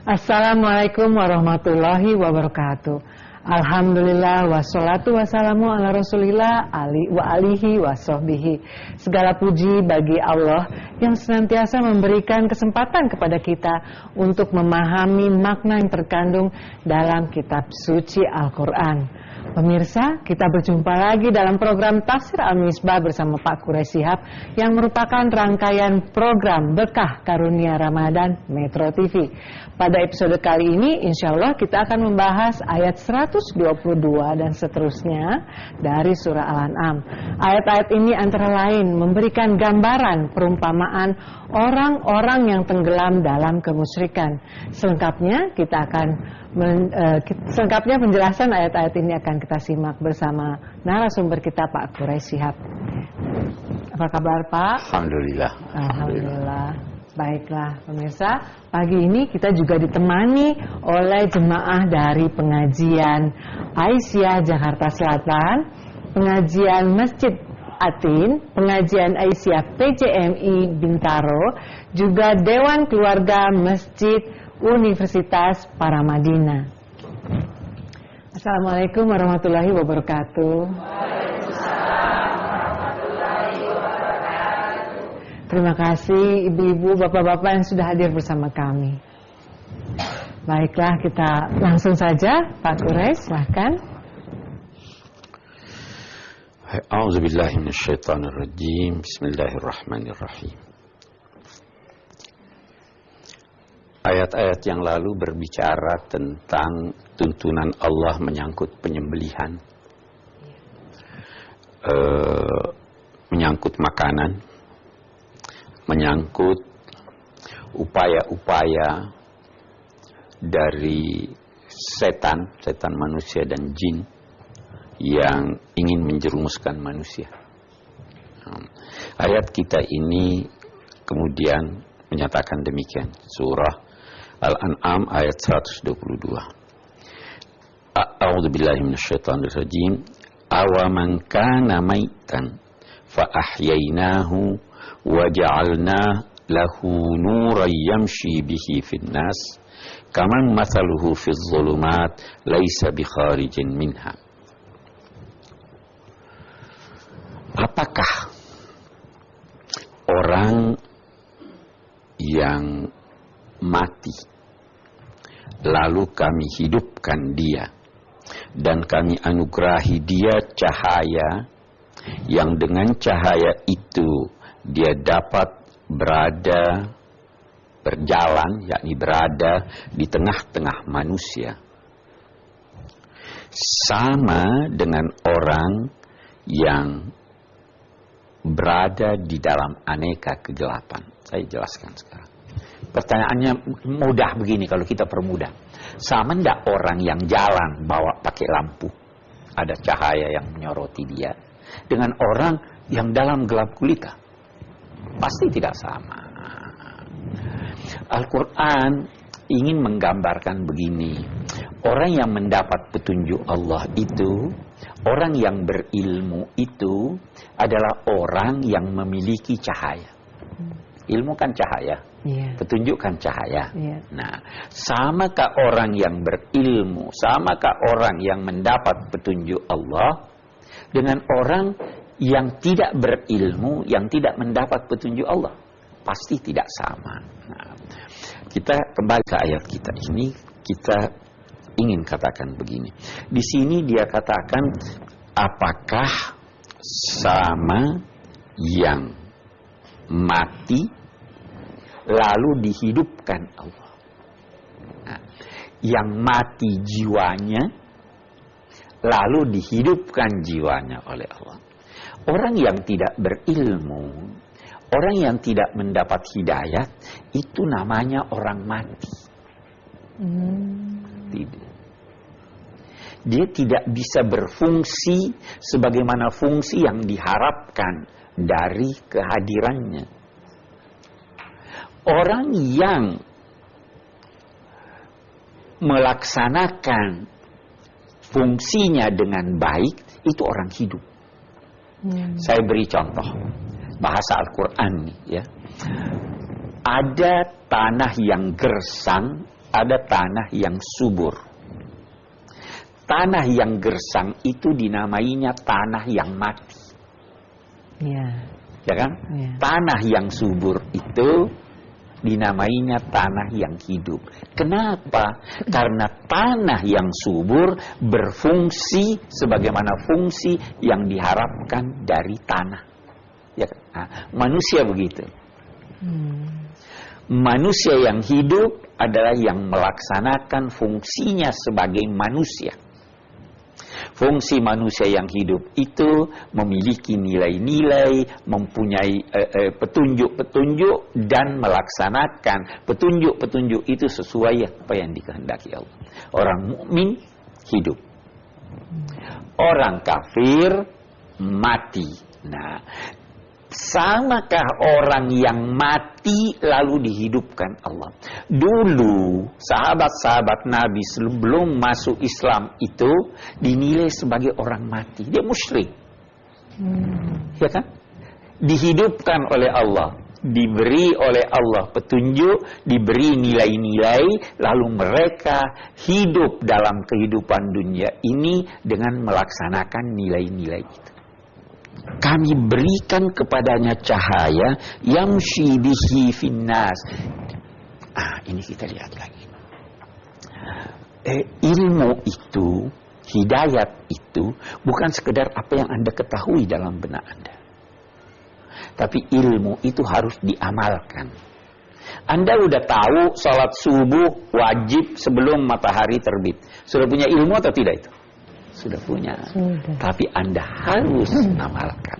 Assalamualaikum warahmatullahi wabarakatuh. Alhamdulillah wassalatu wassalamu ala rasulillah wa alihi wa sahbihi. Segala puji bagi Allah yang senantiasa memberikan kesempatan kepada kita untuk memahami makna yang terkandung dalam kitab suci Al-Quran. Pemirsa, kita berjumpa lagi dalam program Tafsir Al-Misbah bersama Pak Quraish Shihab yang merupakan rangkaian program Berkah Karunia Ramadan Metro TV. Pada episode kali ini, insya Allah kita akan membahas ayat 122 dan seterusnya dari surah Al-An'am. Ayat-ayat ini antara lain memberikan gambaran perumpamaan orang-orang yang tenggelam dalam kemusyrikan. Selengkapnya selengkapnya penjelasan ayat-ayat ini akan kita simak bersama narasumber kita Pak Quraish Shihab. Apa kabar Pak? Alhamdulillah. Alhamdulillah. Baiklah pemirsa, pagi ini kita juga ditemani oleh jemaah dari pengajian Aisyah Jakarta Selatan, pengajian Masjid Atin, pengajian Aisyah PJMI Bintaro, juga Dewan Keluarga Masjid Universitas Paramadina. Assalamualaikum warahmatullahi wabarakatuh. Terima kasih ibu-ibu, bapak-bapak yang sudah hadir bersama kami. Baiklah, kita langsung saja, Pak Quraish, silahkan. A'udzubillahi minasyaitonirrajim. Bismillahirrahmanirrahim. Ayat-ayat yang lalu berbicara tentang tuntunan Allah menyangkut penyembelihan, menyangkut makanan, menyangkut upaya-upaya dari setan manusia dan jin yang ingin menjerumuskan manusia. Ayat kita ini kemudian menyatakan demikian. Surah Al-An'am ayat 122. A'udzubillahi minasyaitonirrajim. Awaman kana maitan fa ahyainahu wa ja'alna lahu nuran yamshi bihi fin nas kaman mathaluhu fiz zulumat laisa bikharijin minha. Apakah orang yang mati lalu kami hidupkan dia dan kami anugerahi dia cahaya yang dengan cahaya itu dia dapat berjalan, yakni berada di tengah-tengah manusia, sama dengan orang yang berada di dalam aneka kegelapan. Saya jelaskan sekarang. Pertanyaannya mudah begini kalau kita permudah. Sama enggak orang yang jalan bawa pakai lampu, ada cahaya yang menyoroti dia, dengan orang yang dalam gelap gulita? Pasti tidak sama. Al-Quran ingin menggambarkan begini. Orang yang mendapat petunjuk Allah itu, orang yang berilmu itu adalah orang yang memiliki cahaya. Ilmu kan cahaya, petunjuk kan cahaya. Nah, samakah orang yang berilmu, samakah orang yang mendapat petunjuk Allah dengan orang yang tidak berilmu, yang tidak mendapat petunjuk Allah? Pasti tidak sama. Nah, kita kembali ke ayat kita ini, kita ingin katakan begini. Di sini dia katakan, apakah sama yang mati lalu dihidupkan Allah? Nah, yang mati jiwanya lalu dihidupkan jiwanya oleh Allah. Orang yang tidak berilmu, orang yang tidak mendapat hidayat, itu namanya orang mati. Tidak. Dia tidak bisa berfungsi sebagaimana fungsi yang diharapkan dari kehadirannya. Orang yang melaksanakan fungsinya dengan baik, itu orang hidup. Saya beri contoh bahasa Al-Quran nih, ya. Ada tanah yang gersang ada tanah yang subur. Tanah yang gersang itu dinamainya tanah yang mati. Ya. Ya kan? Ya. Tanah yang subur itu dinamainya tanah yang hidup. Kenapa? Karena tanah yang subur berfungsi sebagaimana fungsi yang diharapkan dari tanah. Ya kan? Nah, manusia begitu. Manusia yang hidup adalah yang melaksanakan fungsinya sebagai manusia. Fungsi manusia yang hidup itu memiliki nilai-nilai, mempunyai petunjuk-petunjuk dan melaksanakan petunjuk-petunjuk itu sesuai apa yang dikehendaki Allah. Orang mukmin hidup. Orang kafir mati. Nah, samakah orang yang mati lalu dihidupkan Allah? Dulu sahabat-sahabat Nabi sebelum masuk Islam itu dinilai sebagai orang mati. Dia musyrik. Ya kan? Dihidupkan oleh Allah, diberi oleh Allah petunjuk, diberi nilai-nilai, lalu mereka hidup dalam kehidupan dunia ini dengan melaksanakan nilai-nilai itu. Kami berikan kepadanya cahaya yamshi bihi finnas. Ini kita lihat lagi. Ilmu itu, hidayat itu bukan sekedar apa yang Anda ketahui dalam benak Anda. Tapi ilmu itu harus diamalkan. Anda udah tahu sholat subuh wajib sebelum matahari terbit. Sudah punya ilmu atau tidak itu? Sudah punya. Tapi Anda harus amalkan.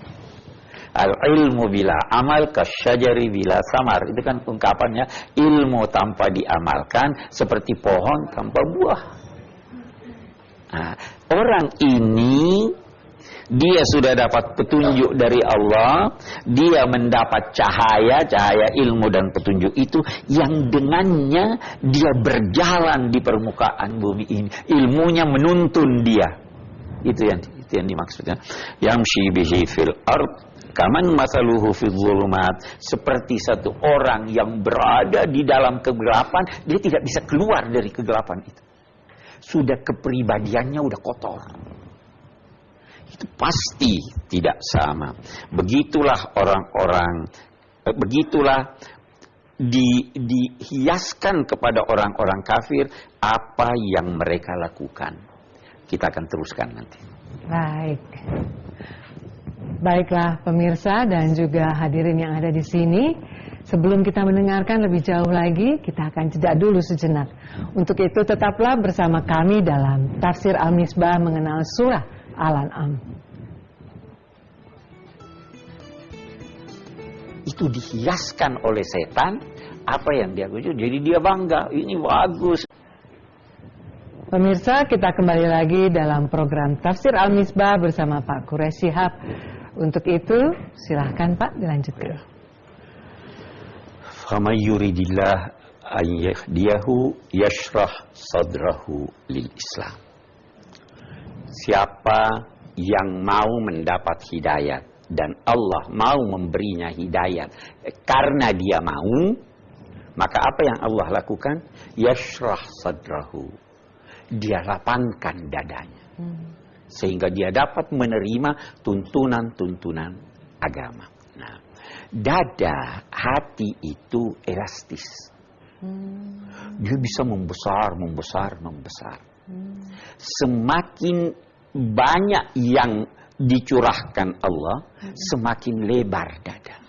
Al-ilmu bila amal kasyajari bila samar. Itu kan ungkapannya, ilmu tanpa diamalkan seperti pohon tanpa buah. Nah, orang ini dia sudah dapat petunjuk dari Allah, dia mendapat cahaya ilmu dan petunjuk itu yang dengannya dia berjalan di permukaan bumi ini. Ilmunya menuntun dia. Itu yang dimaksudnya. Yamshi bihi fil ard kaman masaluhu fil zulumat. Seperti satu orang yang berada di dalam kegelapan, dia tidak bisa keluar dari kegelapan itu. Sudah kepribadiannya udah kotor. Itu pasti tidak sama. Begitulah orang-orang, begitulah dihiaskan kepada orang-orang kafir apa yang mereka lakukan. Kita akan teruskan nanti. Baik. Baiklah pemirsa dan juga hadirin yang ada di sini. Sebelum kita mendengarkan lebih jauh lagi, kita akan jeda dulu sejenak. Untuk itu tetaplah bersama kami dalam Tafsir Al-Misbah mengenal surah Al-An'am. Itu dihiaskan oleh setan apa yang dia tuju. Jadi dia bangga, ini bagus. Pemirsa, kita kembali lagi dalam program Tafsir Al-Misbah bersama Pak Quraish Shihab. Untuk itu, silahkan Pak dilanjutkan. Faman yuridillah an yahdiyahu yashrah sadrahu lil Islam. Siapa yang mau mendapat hidayat dan Allah mau memberinya hidayat karena dia mau, maka apa yang Allah lakukan? Yashrah sadrahu. Dia lapangkan dadanya. Sehingga dia dapat menerima tuntunan-tuntunan agama. Nah, dada, hati itu elastis. Dia bisa membesar. Semakin banyak yang dicurahkan Allah, semakin lebar dada.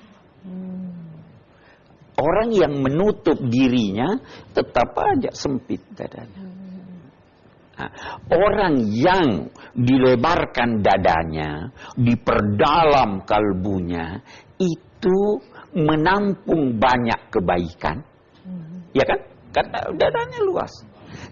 Orang yang menutup dirinya tetap aja sempit dadanya. Nah, orang yang dilebarkan dadanya, diperdalam kalbunya, itu menampung banyak kebaikan. Ya kan? Karena dadanya luas.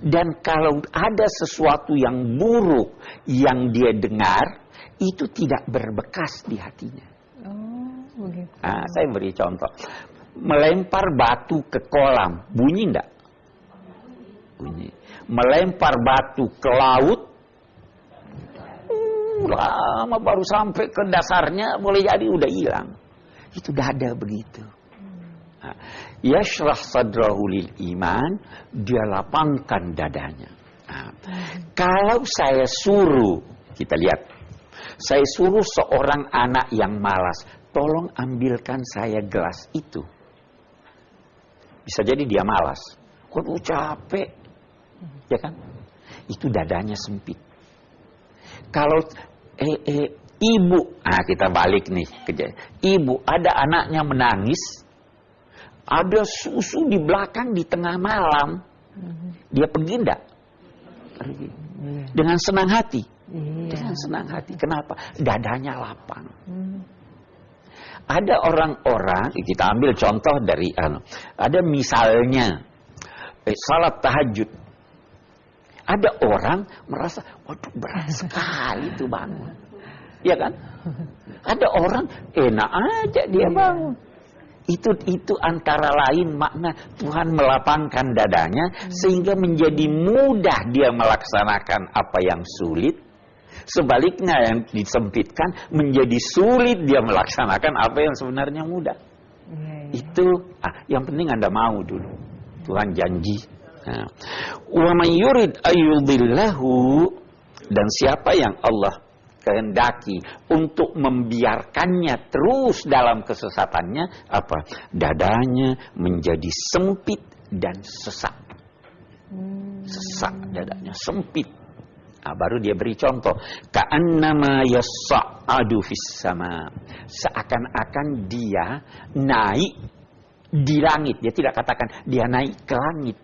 Dan kalau ada sesuatu yang buruk yang dia dengar, itu tidak berbekas di hatinya. Oh, begitu. Nah, saya beri contoh. Melempar batu ke kolam, bunyi enggak? Bunyi. Melempar batu ke laut, lama baru sampai ke dasarnya, boleh jadi udah hilang. Itu dada begitu. Yashrah sadrahu lil iman, dia lapangkan dadanya. Kalau saya suruh, kita lihat, saya suruh seorang anak yang malas, tolong ambilkan saya gelas itu. Bisa jadi dia malas. Waduh capek, ya kan? Itu dadanya sempit. Kalau ibu, kita balik nih, ibu ada anaknya menangis, ada susu di belakang di tengah malam, dia pergi enggak? Pergi. Dengan senang hati. Dengan senang hati. Kenapa? Dadanya lapang. Ada orang-orang, kita ambil contoh dari ada misalnya salat tahajud. Ada orang merasa, waduh berat sekali itu bangun. Iya kan? Ada orang enak aja dia bangun. Itu antara lain makna Tuhan melapangkan dadanya sehingga menjadi mudah dia melaksanakan apa yang sulit. Sebaliknya yang disempitkan menjadi sulit dia melaksanakan apa yang sebenarnya mudah. Itu yang penting Anda mau dulu. Tuhan janji. Wa may yurid ayyudillahu, dan siapa yang Allah kehendaki untuk membiarkannya terus dalam kesesatannya, apa? Dadanya menjadi sempit dan sesak. Sesak dadanya, sempit. Baru dia beri contoh. Ka'annama yas'adu fis sama. Seakan-akan dia naik di langit. Dia tidak katakan dia naik ke langit.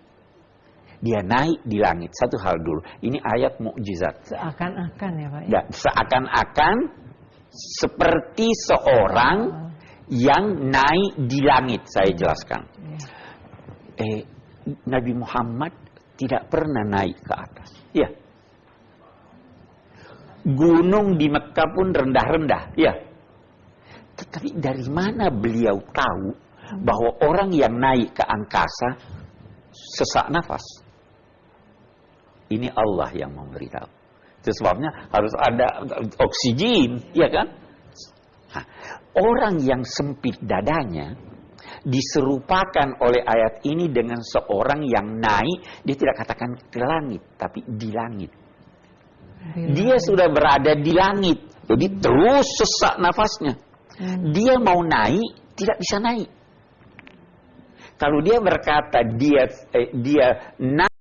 Dia naik di langit. Satu hal dulu. Ini ayat mukjizat. Seakan-akan ya Pak. Ya, seakan-akan seperti seorang yang naik di langit. Saya jelaskan. Nabi Muhammad tidak pernah naik ke atas. Ya. Gunung di Mekah pun rendah-rendah. Ya. Tetapi dari mana beliau tahu bahwa orang yang naik ke angkasa sesak nafas? Ini Allah yang memberitahu. Itu sebabnya harus ada oksigen, ya kan? Nah, orang yang sempit dadanya diserupakan oleh ayat ini dengan seorang yang naik, dia tidak katakan ke langit, tapi di langit. Dia sudah berada di langit, jadi terus sesak nafasnya. Dia mau naik, tidak bisa naik. Kalau dia berkata dia naik